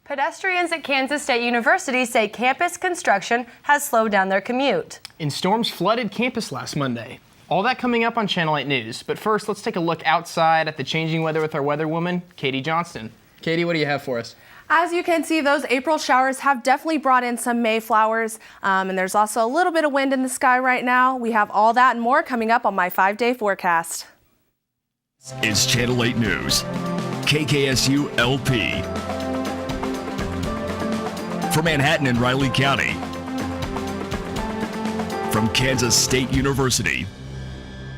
Pedestrians at Kansas State University say campus construction has slowed down their commute. And storms flooded campus last Monday. All that coming up on Channel 8 News. But first, let's take a look outside at the changing weather with our weather woman, Katie Johnston. Katie, what do you have for us? As you can see, those April showers have definitely brought in some Mayflowers, and there's also a little bit of wind in the sky right now. We have all that and more coming up on my 5-day forecast. It's Channel 8 News, KKSU LP. From Manhattan and Riley County. From Kansas State University.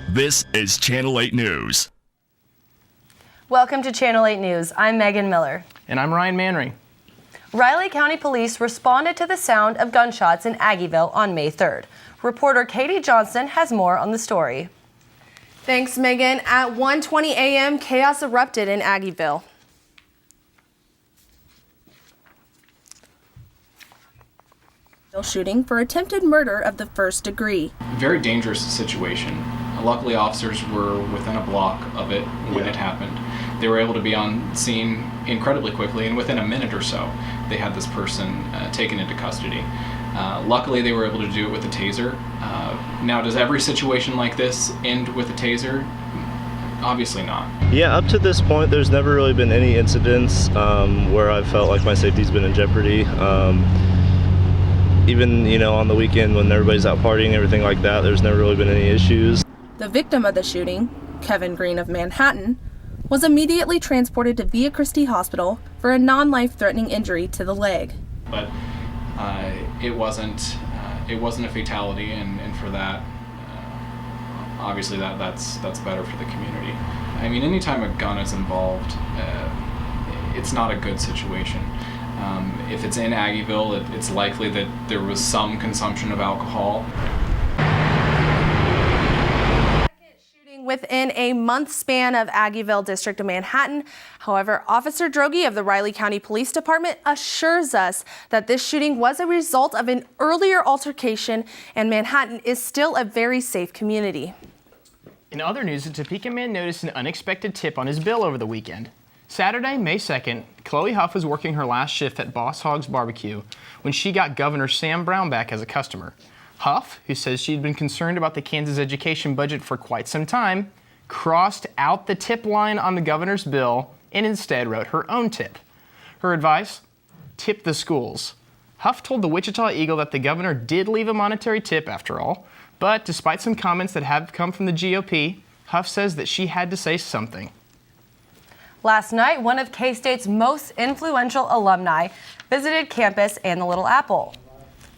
This is Channel 8 News. Welcome to Channel 8 News. I'm Megan Miller. And I'm Ryan Manry. Riley County Police responded to the sound of gunshots in Aggieville on May 3rd. Reporter Katie Johnston has more on the story. Thanks, Megan. At 1:20 a.m., chaos erupted in Aggieville. Shooting for attempted murder of the first degree. Very dangerous situation. Luckily, officers were within a block of it when it happened. They were able to be on scene incredibly quickly, and within a minute or so, they had this person taken into custody. Luckily, they were able to do it with a taser. Now, does every situation like this end with a taser? Obviously not. Yeah, up to this point, there's never really been any incidents where I felt like my safety's been in jeopardy. Even, on the weekend when everybody's out partying and everything like that, there's never really been any issues. The victim of the shooting, Kevin Green of Manhattan, was immediately transported to Via Christi Hospital for a non-life-threatening injury to the leg. But it wasn't a fatality, and for that, obviously that's better for the community. I mean, anytime a gun is involved, it's not a good situation. If it's in Aggieville, it's likely that there was some consumption of alcohol. Shooting within a month span of Aggieville District of Manhattan. However, Officer Droege of the Riley County Police Department assures us that this shooting was a result of an earlier altercation, and Manhattan is still a very safe community. In other news, a Topeka man noticed an unexpected tip on his bill over the weekend. Saturday, May 2nd, Chloe Huff was working her last shift at Boss Hogg's Barbecue when she got Governor Sam Brown back as a customer. Huff, who says she'd been concerned about the Kansas education budget for quite some time, crossed out the tip line on the governor's bill and instead wrote her own tip. Her advice? Tip the schools. Huff told the Wichita Eagle that the governor did leave a monetary tip after all, but despite some comments that have come from the GOP, Huff says that she had to say something. Last night, one of K-State's most influential alumni visited campus and the Little Apple.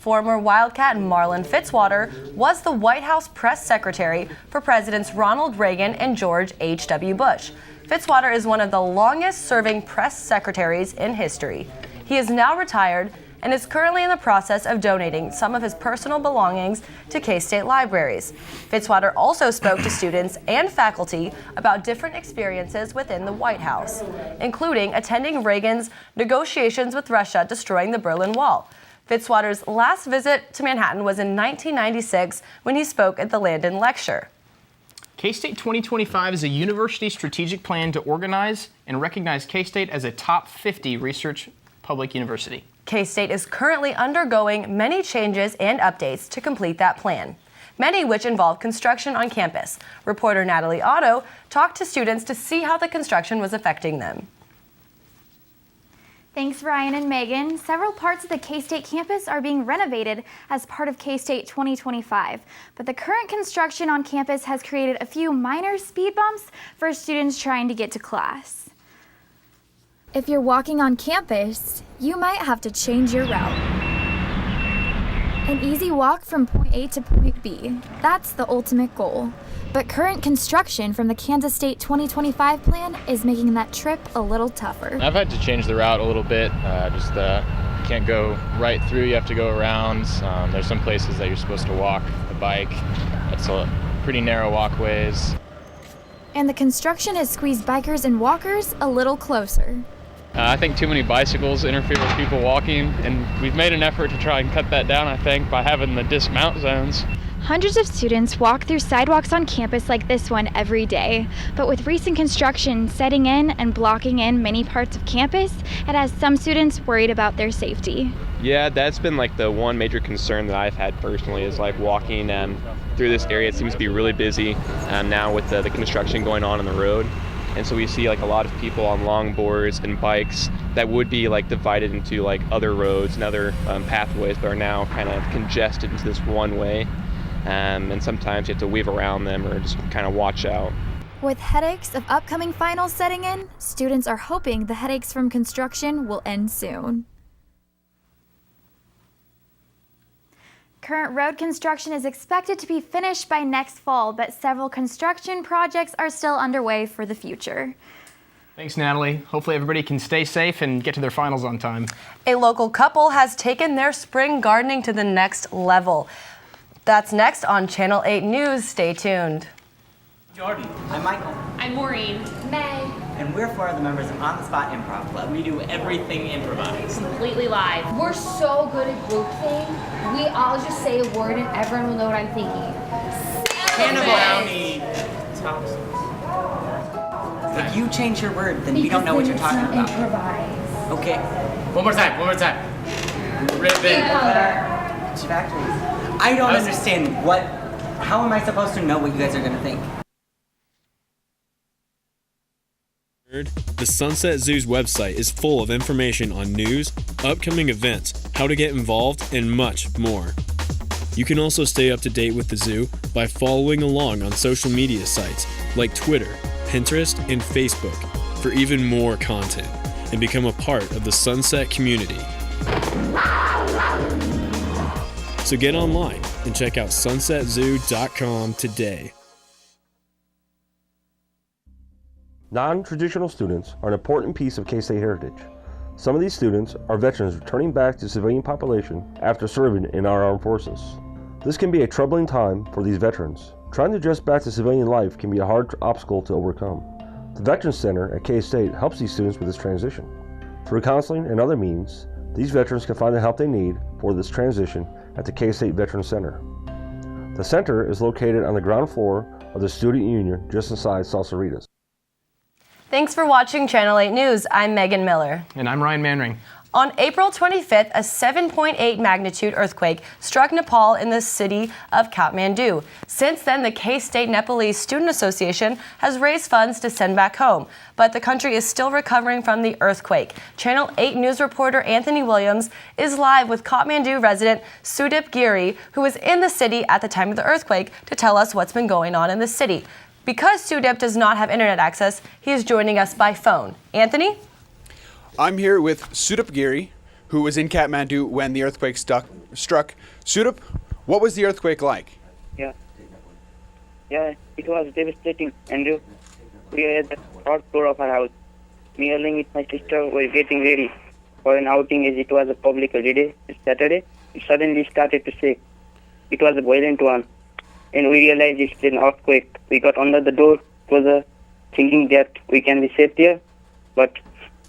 Former Wildcat Marlon Fitzwater was the White House press secretary for Presidents Ronald Reagan and George H.W. Bush. Fitzwater is one of the longest-serving press secretaries in history. He is now retired and is currently in the process of donating some of his personal belongings to K-State libraries. Fitzwater also spoke to students and faculty about different experiences within the White House, including attending Reagan's negotiations with Russia destroying the Berlin Wall. Fitzwater's last visit to Manhattan was in 1996 when he spoke at the Landon Lecture. K-State 2025 is a university strategic plan to organize and recognize K-State as a top 50 research public university. K-State is currently undergoing many changes and updates to complete that plan, many which involve construction on campus. Reporter Natalie Otto talked to students to see how the construction was affecting them. Thanks, Ryan and Megan. Several parts of the K-State campus are being renovated as part of K-State 2025, but the current construction on campus has created a few minor speed bumps for students trying to get to class. If you're walking on campus, you might have to change your route. An easy walk from point A to point B, that's the ultimate goal. But current construction from the Kansas State 2025 plan is making that trip a little tougher. I've had to change the route a little bit, can't go right through, you have to go around. There's some places that you're supposed to walk the bike. That's pretty narrow walkways. And the construction has squeezed bikers and walkers a little closer. I think too many bicycles interfere with people walking, and we've made an effort to try and cut that down, I think, by having the dismount zones. Hundreds of students walk through sidewalks on campus like this one every day, but with recent construction setting in and blocking in many parts of campus, it has some students worried about their safety. Yeah, that's been like the one major concern that I've had personally is like walking through this area. It seems to be really busy now with the construction going on the road. And so we see like a lot of people on longboards and bikes that would be like divided into like other roads and other pathways, but are now kind of congested into this one way. And sometimes you have to weave around them or just kind of watch out. With headaches of upcoming finals setting in, students are hoping the headaches from construction will end soon. Current road construction is expected to be finished by next fall, but several construction projects are still underway for the future. Thanks, Natalie. Hopefully everybody can stay safe and get to their finals on time. A local couple has taken their spring gardening to the next level. That's next on Channel 8 News. Stay tuned. Jordan. I'm Michael. I'm Maureen. Meg. And we're four of the members of On the Spot Improv Club. We do everything improvised. Completely live. We're so good at group thing. We all just say a word and everyone will know what I'm thinking. Hannah Brownie. If you change your word, then we don't know what you're talking about. Improvise. Okay. One more time. Ribbon. I don't understand how am I supposed to know what you guys are gonna think? The Sunset Zoo's website is full of information on news, upcoming events, how to get involved, and much more. You can also stay up to date with the zoo by following along on social media sites like Twitter, Pinterest, and Facebook for even more content and become a part of the Sunset community. So get online and check out sunsetzoo.com today. Non-traditional students are an important piece of K-State heritage. Some of these students are veterans returning back to civilian population after serving in our armed forces. This can be a troubling time for these veterans. Trying to adjust back to civilian life can be a hard obstacle to overcome. The Veterans Center at K-State helps these students with this transition. Through counseling and other means, these veterans can find the help they need for this transition at the K-State Veterans Center. The center is located on the ground floor of the Student Union just inside Salsaritas. Thanks for watching Channel 8 News. I'm Megan Miller. And I'm Ryan Manring. On April 25th, a 7.8 magnitude earthquake struck Nepal in the city of Kathmandu. Since then, the K-State Nepalese Student Association has raised funds to send back home, but the country is still recovering from the earthquake. Channel 8 News reporter Anthony Williams is live with Kathmandu resident Sudip Giri, who was in the city at the time of the earthquake, to tell us what's been going on in the city. Because Sudip does not have internet access, he is joining us by phone. Anthony? I'm here with Sudip Giri, who was in Kathmandu when the earthquake struck. Sudip, what was the earthquake like? Yeah, it was devastating, Andrew. We were at the third floor of our house. Me along with my sister were getting ready for an outing as it was a public holiday, Saturday. It suddenly started to shake. It was a violent one, and we realized it's an earthquake. We got under the door closer, thinking that we can be safe there, but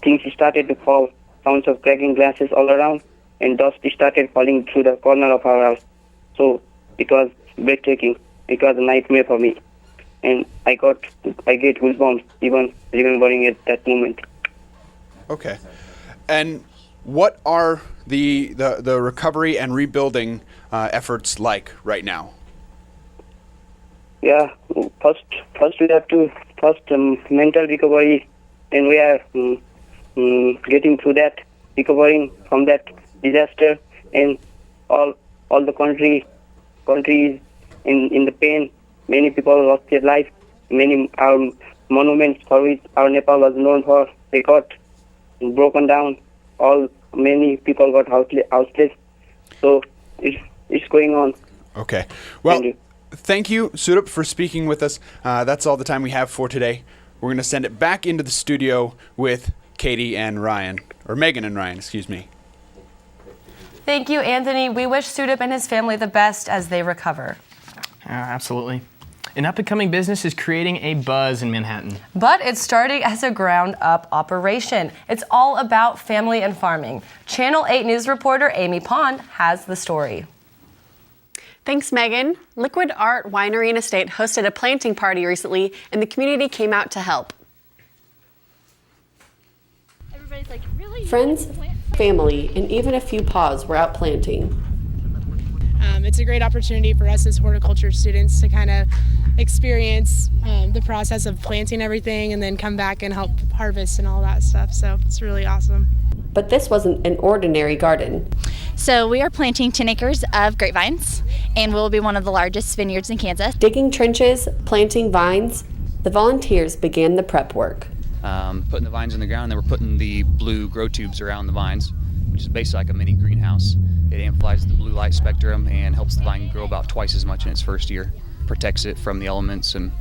things started to fall. Sounds of cracking glasses all around, and dust started falling through the corner of our house. So it was breathtaking. It was a nightmare for me, and I get goosebumps even remembering it that moment. Okay, and what are the recovery and rebuilding efforts like right now? Yeah, first we have to mental recovery, and we are getting through that, recovering from that disaster, and all the country is in the pain. Many people lost their life. Many our monuments for which our Nepal was known for, they got broken down. Many people got houseless. So it's going on. Okay. Well, thank you, Sudip, for speaking with us. That's all the time we have for today. We're going to send it back into the studio with Katie and Ryan, or Megan and Ryan, excuse me. Thank you, Anthony. We wish Sudip and his family the best as they recover. Absolutely. An up-and-coming business is creating a buzz in Manhattan. But it's starting as a ground-up operation. It's all about family and farming. Channel 8 News reporter Amy Pond has the story. Thanks, Megan. Liquid Art Winery and Estate hosted a planting party recently, and the community came out to help. Everybody's like, really? Friends, family, and even a few paws were out planting. It's a great opportunity for us as horticulture students to kind of experience the process of planting everything and then come back and help harvest and all that stuff. So it's really awesome. But this wasn't an ordinary garden. So we are planting 10 acres of grapevines, and we'll be one of the largest vineyards in Kansas. Digging trenches, planting vines, the volunteers began the prep work. Putting the vines in the ground, then we're putting the blue grow tubes around the vines, which is basically like a mini greenhouse. It amplifies the blue light spectrum and helps the vine grow about twice as much in its first year, protects it from the elements, and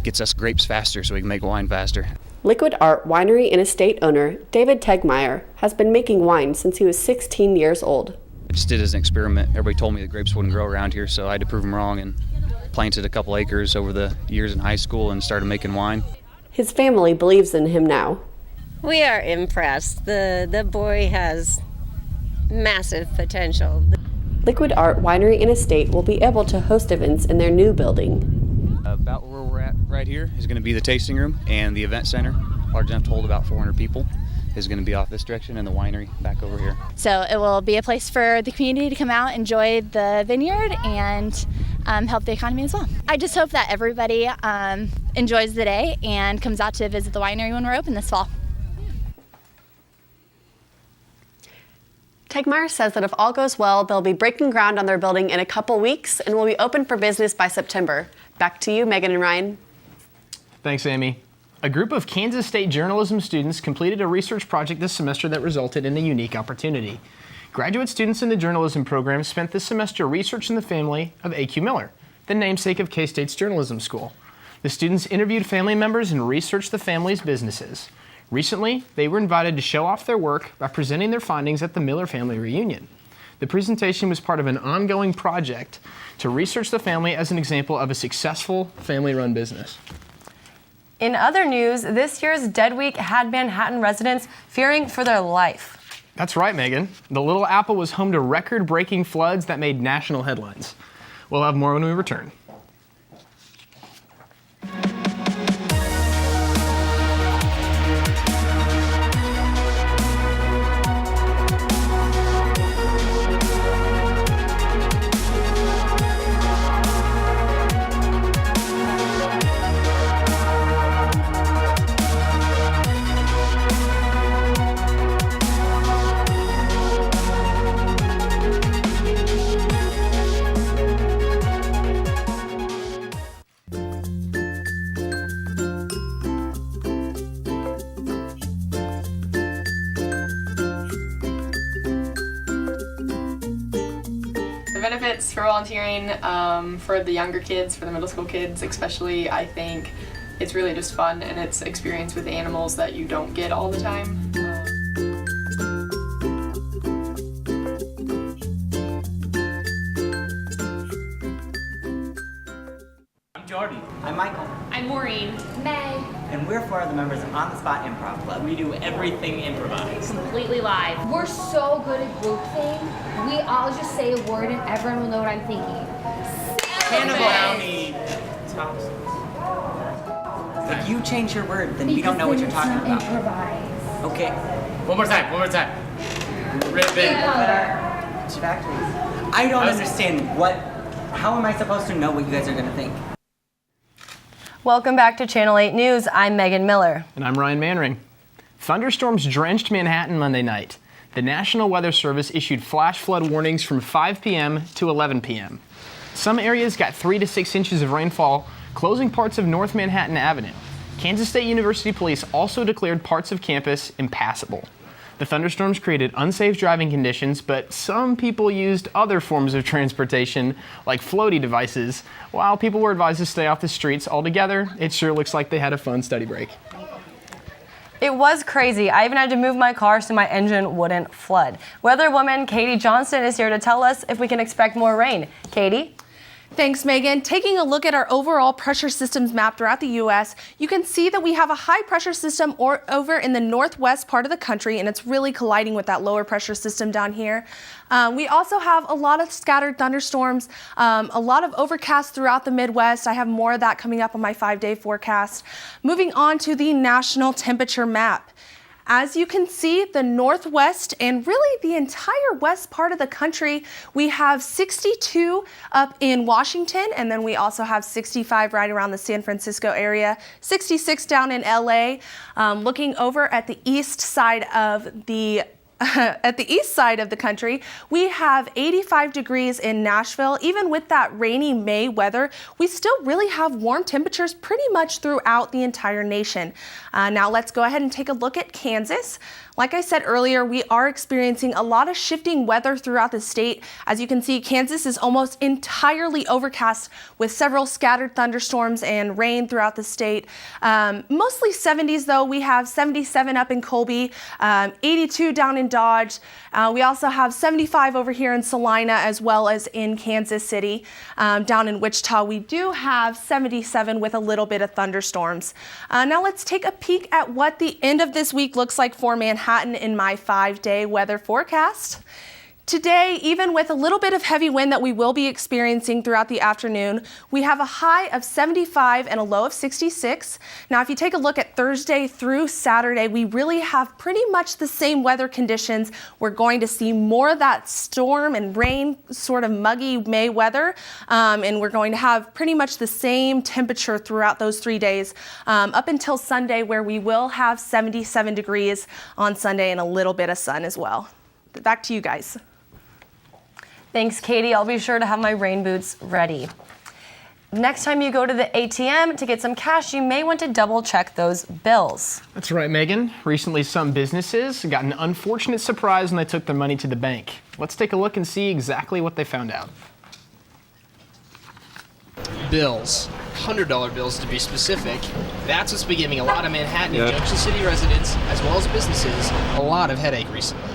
gets us grapes faster so we can make wine faster. Liquid Art Winery and Estate owner David Tegmeyer has been making wine since he was 16 years old. I just did it as an experiment. Everybody told me the grapes wouldn't grow around here, so I had to prove them wrong and planted a couple acres over the years in high school and started making wine. His family believes in him now. We are impressed. The boy has massive potential. Liquid Art Winery and Estate will be able to host events in their new building. About where we're at right here is going to be the tasting room, and the event center, large enough to hold about 400 people, is going to be off this direction, and the winery back over here. So it will be a place for the community to come out, enjoy the vineyard, and help the economy as well. I just hope that everybody enjoys the day and comes out to visit the winery when we're open this fall. Tegmeyer says that if all goes well, they'll be breaking ground on their building in a couple weeks and will be open for business by September. Back to you, Megan and Ryan. Thanks, Amy. A group of Kansas State journalism students completed a research project this semester that resulted in a unique opportunity. Graduate students in the journalism program spent this semester researching the family of A.Q. Miller, the namesake of K-State's journalism school. The students interviewed family members and researched the family's businesses. Recently, they were invited to show off their work by presenting their findings at the Miller family reunion. The presentation was part of an ongoing project to research the family as an example of a successful family-run business. In other news, this year's Dead Week had Manhattan residents fearing for their life. That's right, Megan. The Little Apple was home to record-breaking floods that made national headlines. We'll have more when we return. The benefits for volunteering for the younger kids, for the middle school kids especially, I think it's really just fun and it's experience with animals that you don't get all the time. I'm Jordan. I'm Michael. I'm Maureen. Meg. And we're four of the members of On the Spot Improv Club. We do everything improvised. Completely live. We're so good at group thing. We all just say a word and everyone will know what I'm thinking. Brownie. If you change your word, then we don't know what you're talking about. Improvise. Okay. One more time. Ribbon. I don't understand how am I supposed to know what you guys are going to think? Welcome back to Channel 8 News. I'm Megan Miller. And I'm Ryan Manring. Thunderstorms drenched Manhattan Monday night. The National Weather Service issued flash flood warnings from 5 p.m. to 11 p.m. Some areas got 3 to 6 inches of rainfall, closing parts of North Manhattan Avenue. Kansas State University Police also declared parts of campus impassable. The thunderstorms created unsafe driving conditions, but some people used other forms of transportation, like floaty devices. While people were advised to stay off the streets altogether, it sure looks like they had a fun study break. It was crazy. I even had to move my car so my engine wouldn't flood. Weather woman Katie Johnston is here to tell us if we can expect more rain. Katie? Thanks, Megan. Taking a look at our overall pressure systems map throughout the U.S., you can see that we have a high pressure system over in the northwest part of the country, and it's really colliding with that lower pressure system down here. We also have a lot of scattered thunderstorms, a lot of overcast throughout the Midwest. I have more of that coming up on my 5-day forecast. Moving on to the national temperature map. As you can see, the northwest and really the entire west part of the country, we have 62 up in Washington, and then we also have 65 right around the San Francisco area, 66 down in LA. Looking over at the east side of the country, we have 85 degrees in Nashville. Even with that rainy May weather, we still really have warm temperatures pretty much throughout the entire nation. Now let's go ahead and take a look at Kansas. Like I said earlier, we are experiencing a lot of shifting weather throughout the state. As you can see, Kansas is almost entirely overcast with several scattered thunderstorms and rain throughout the state. Mostly 70s though. We have 77 up in Colby, 82 down in Dodge. We also have 75 over here in Salina as well as in Kansas City. Down in Wichita, we do have 77 with a little bit of thunderstorms. Now let's take a peek at what the end of this week looks like for Manhattan in my 5-day weather forecast. Today, even with a little bit of heavy wind that we will be experiencing throughout the afternoon, we have a high of 75 and a low of 66. Now, if you take a look at Thursday through Saturday, we really have pretty much the same weather conditions. We're going to see more of that storm and rain, sort of muggy May weather, and we're going to have pretty much the same temperature throughout those 3 days, up until Sunday, where we will have 77 degrees on Sunday and a little bit of sun as well. Back to you guys. Thanks, Katie. I'll be sure to have my rain boots ready. Next time you go to the ATM to get some cash, you may want to double check those bills. That's right, Megan. Recently, some businesses got an unfortunate surprise when they took their money to the bank. Let's take a look and see exactly what they found out. Bills. $100 bills to be specific. That's what's been giving a lot of Manhattan and Junction City residents, as well as businesses, a lot of headache recently.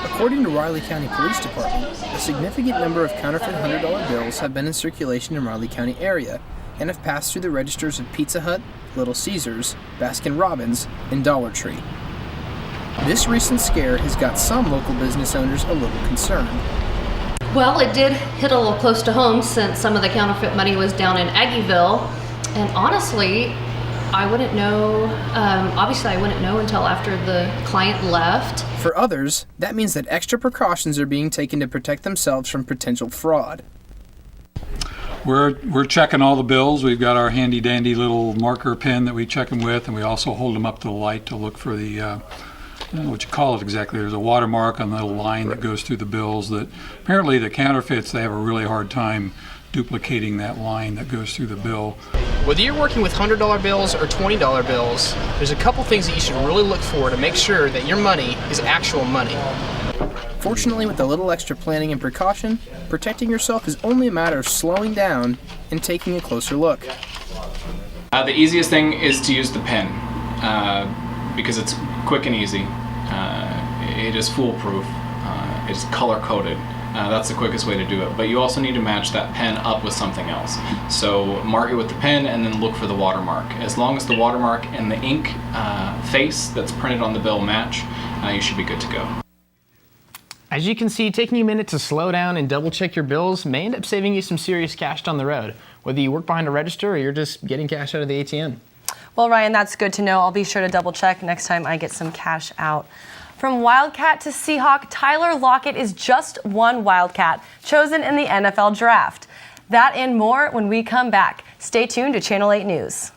According to Riley County Police Department, a significant number of counterfeit $100 bills have been in circulation in Riley County area and have passed through the registers of Pizza Hut, Little Caesars, Baskin-Robbins, and Dollar Tree. This recent scare has got some local business owners a little concerned. Well, it did hit a little close to home since some of the counterfeit money was down in Aggieville, and honestly, I wouldn't know, obviously I wouldn't know until after the client left. For others, that means that extra precautions are being taken to protect themselves from potential fraud. We're checking all the bills. We've got our handy dandy little marker pen that we check them with, and we also hold them up to the light to look for the, I don't know what you call it exactly. There's a watermark on the little line that goes through the bills that apparently the counterfeits, they have a really hard time duplicating that line that goes through the bill. Whether you're working with $100 bills or $20 bills, there's a couple things that you should really look for to make sure that your money is actual money. Fortunately, with a little extra planning and precaution, protecting yourself is only a matter of slowing down and taking a closer look. The easiest thing is to use the pen because it's quick and easy. It is foolproof. It is color-coded. That's the quickest way to do it. But you also need to match that pen up with something else. So mark it with the pen and then look for the watermark. As long as the watermark and the ink face that's printed on the bill match, you should be good to go. As you can see, taking a minute to slow down and double check your bills may end up saving you some serious cash down the road, whether you work behind a register or you're just getting cash out of the ATM. Well, Ryan, that's good to know. I'll be sure to double check next time I get some cash out. From Wildcat to Seahawk, Tyler Lockett is just one Wildcat chosen in the NFL Draft. That and more when we come back. Stay tuned to Channel 8 News.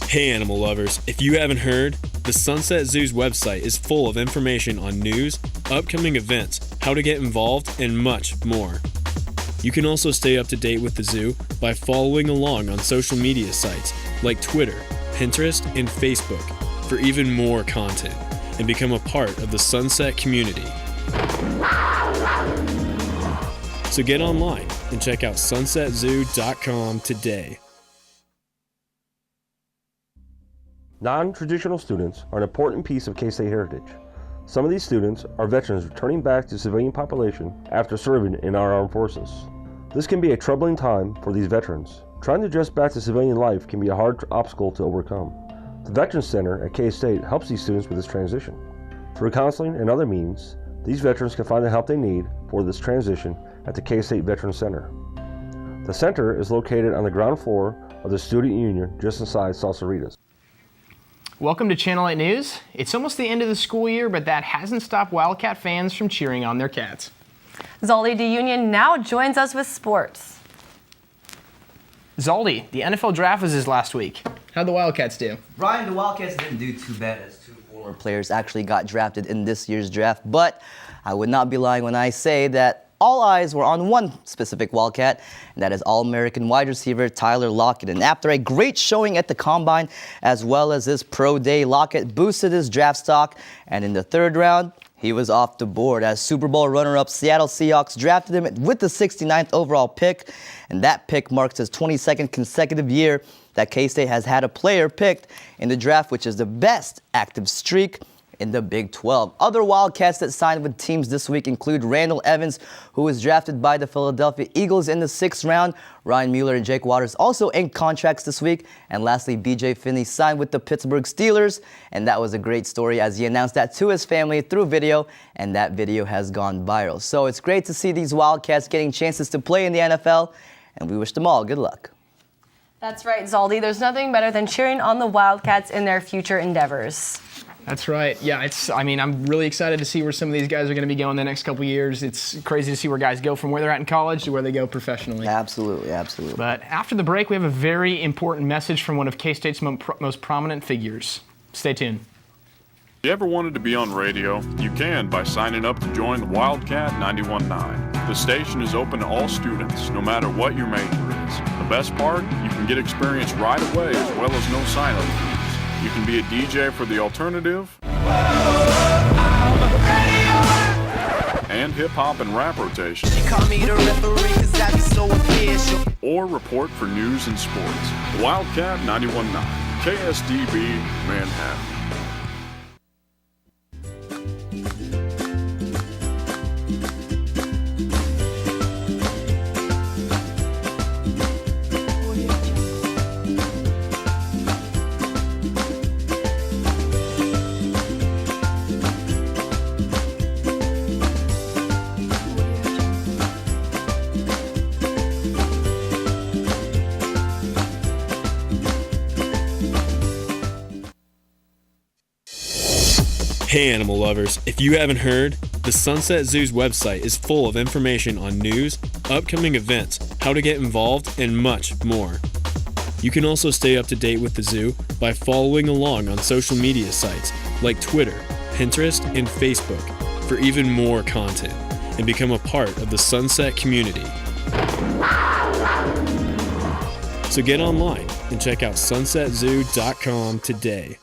Hey animal lovers, if you haven't heard, The Sunset Zoo's website is full of information on news, upcoming events, how to get involved, and much more. You can also stay up to date with the zoo by following along on social media sites like Twitter, Pinterest, and Facebook for even more content and become a part of the Sunset community. So get online and check out sunsetzoo.com today. Non-traditional students are an important piece of K-State heritage. Some of these students are veterans returning back to civilian population after serving in our armed forces. This can be a troubling time for these veterans. Trying to adjust back to civilian life can be a hard obstacle to overcome. The Veterans Center at K-State helps these students with this transition. Through counseling and other means, these veterans can find the help they need for this transition at the K-State Veterans Center. The center is located on the ground floor of the Student Union just inside Salsaritas. Welcome to Channel 8 News. It's almost the end of the school year, but that hasn't stopped Wildcat fans from cheering on their Cats. Zaldi DeUnion now joins us with sports. Zaldi, the NFL draft was his last week. How'd the Wildcats do? Brian, the Wildcats didn't do too bad as two former players actually got drafted in this year's draft, but I would not be lying when I say that all eyes were on one specific Wildcat, and that is All-American wide receiver Tyler Lockett. And after a great showing at the Combine, as well as his pro day, Lockett boosted his draft stock, and in the third round, he was off the board as Super Bowl runner-up Seattle Seahawks drafted him with the 69th overall pick, and that pick marks his 22nd consecutive year that K-State has had a player picked in the draft, which is the best active streak in the Big 12. Other Wildcats that signed with teams this week include Randall Evans, who was drafted by the Philadelphia Eagles in the 6th round. Ryan Mueller and Jake Waters also inked contracts this week. And lastly, BJ Finney signed with the Pittsburgh Steelers. And that was a great story as he announced that to his family through video. And that video has gone viral. So it's great to see these Wildcats getting chances to play in the NFL. And we wish them all good luck. That's right, Zaldi. There's nothing better than cheering on the Wildcats in their future endeavors. That's right. Yeah, I'm really excited to see where some of these guys are going to be going the next couple of years. It's crazy to see where guys go from where they're at in college to where they go professionally. Absolutely, absolutely. But after the break, we have a very important message from one of K-State's most prominent figures. Stay tuned. If you ever wanted to be on radio, you can by signing up to join the Wildcat 91.9. The station is open to all students, no matter what your major is. The best part, you can get experience right away as well as no sign-up fees. You can be a DJ for the alternative and hip-hop and rap rotation. Or report for news and sports. Wildcat 91.9, KSDB, Manhattan. Hey animal lovers, if you haven't heard, the Sunset Zoo's website is full of information on news, upcoming events, how to get involved, and much more. You can also stay up to date with the zoo by following along on social media sites like Twitter, Pinterest, and Facebook for even more content and become a part of the Sunset community. So get online and check out sunsetzoo.com today.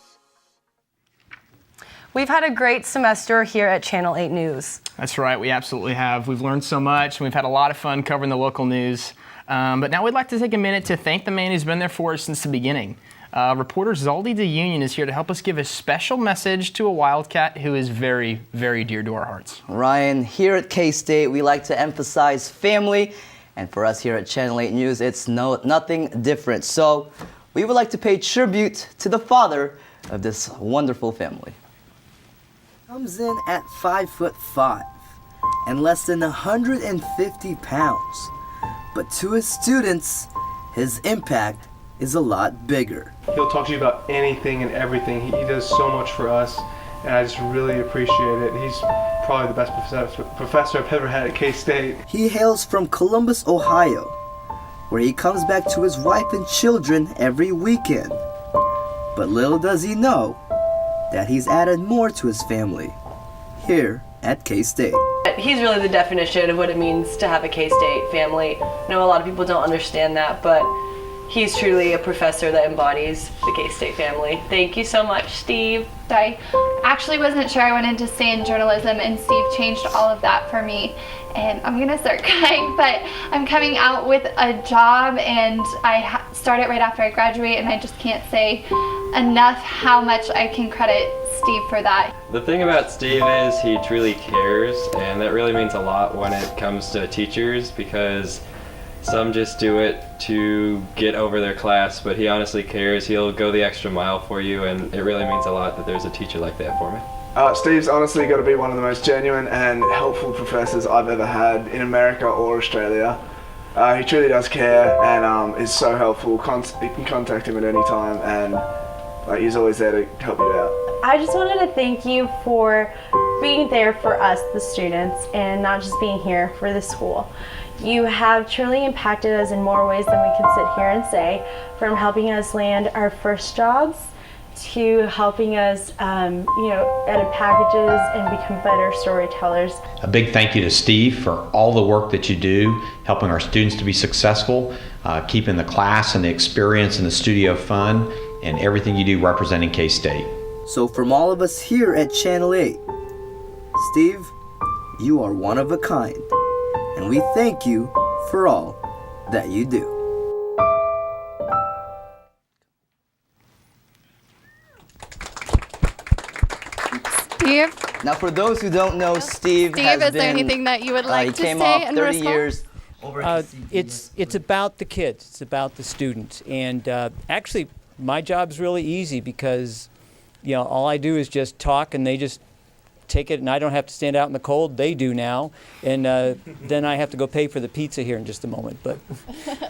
We've had a great semester here at Channel 8 News. That's right, we absolutely have. We've learned so much, and we've had a lot of fun covering the local news. But now we'd like to take a minute to thank the man who's been there for us since the beginning. Reporter Zaldi DeUnion is here to help us give a special message to a Wildcat who is very, very dear to our hearts. Ryan, here at K-State, we like to emphasize family, and for us here at Channel 8 News, it's nothing different. So we would like to pay tribute to the father of this wonderful family. Comes in at 5'5" and less than 150 pounds. But to his students, his impact is a lot bigger. He'll talk to you about anything and everything. He does so much for us, and I just really appreciate it. He's probably the best professor I've ever had at K-State. He hails from Columbus, Ohio, where he comes back to his wife and children every weekend. But little does he know, that he's added more to his family here at K-State. He's really the definition of what it means to have a K-State family. I know a lot of people don't understand that, but he's truly a professor that embodies the K-State family. Thank you so much, Steve. I actually wasn't sure I wanted to stay in journalism, and Steve changed all of that for me. And I'm gonna start crying, but I'm coming out with a job, and I started right after I graduate, and I just can't say enough how much I can credit Steve for that. The thing about Steve is he truly cares, and that really means a lot when it comes to teachers, because some just do it to get over their class, but he honestly cares. He'll go the extra mile for you, and it really means a lot that there's a teacher like that for me. Steve's honestly got to be one of the most genuine and helpful professors I've ever had in America or Australia. He truly does care and is so helpful. You can contact him at any time, and he's always there to help you out. I just wanted to thank you for being there for us, the students, and not just being here for the school. You have truly impacted us in more ways than we can sit here and say, from helping us land our first jobs to helping us, edit packages and become better storytellers. A big thank you to Steve for all the work that you do, helping our students to be successful, keeping the class and the experience in the studio fun, and everything you do representing K-State. So from all of us here at Channel 8, Steve, you are one of a kind, and we thank you for all that you do. Steve? Now, for those who don't know, Steve has is been, there anything that you would like to came say off in 30 response? years. It's about the kids. It's about the students. And actually, my job's really easy because, all I do is just talk and they just take it, and I don't have to stand out in the cold. They do now. And then I have to go pay for the pizza here in just a moment. But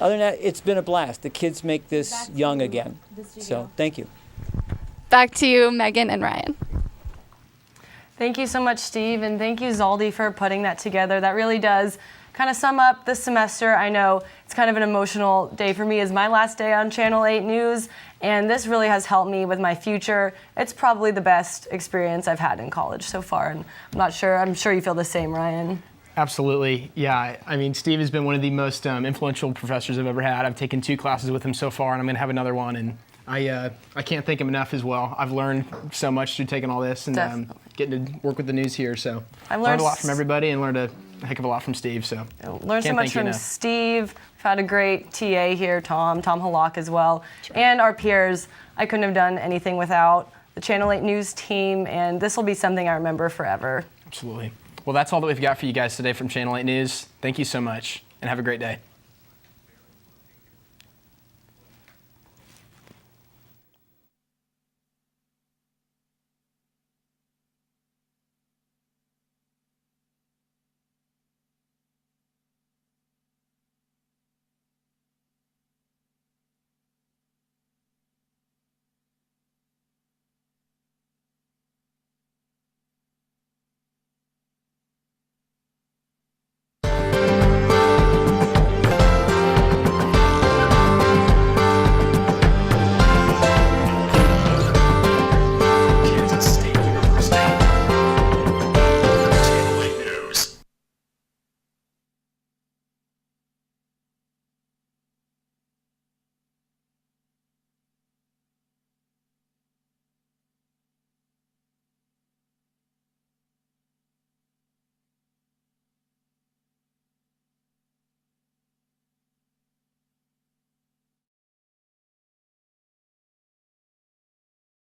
other than that, it's been a blast. The kids make this young again. So thank you. Back to you, Megan and Ryan. Thank you so much, Steve, and thank you, Zaldi, for putting that together. That really does kind of sum up this semester. I know it's kind of an emotional day for me. It's my last day on Channel 8 News, and this really has helped me with my future. It's probably the best experience I've had in college so far, and I'm sure you feel the same, Ryan. Absolutely, yeah. I mean, Steve has been one of the most influential professors I've ever had. I've taken 2 classes with him so far, and I'm going to have another one, and I can't thank him enough as well. I've learned so much through taking all this and getting to work with the news here. So I've learned a lot from everybody and learned a heck of a lot from Steve. So learned so much from Steve. We've had a great TA here, Tom Halak as well, and our peers. I couldn't have done anything without the Channel 8 News team, and this will be something I remember forever. Absolutely. Well, that's all that we've got for you guys today from Channel 8 News. Thank you so much, and have a great day.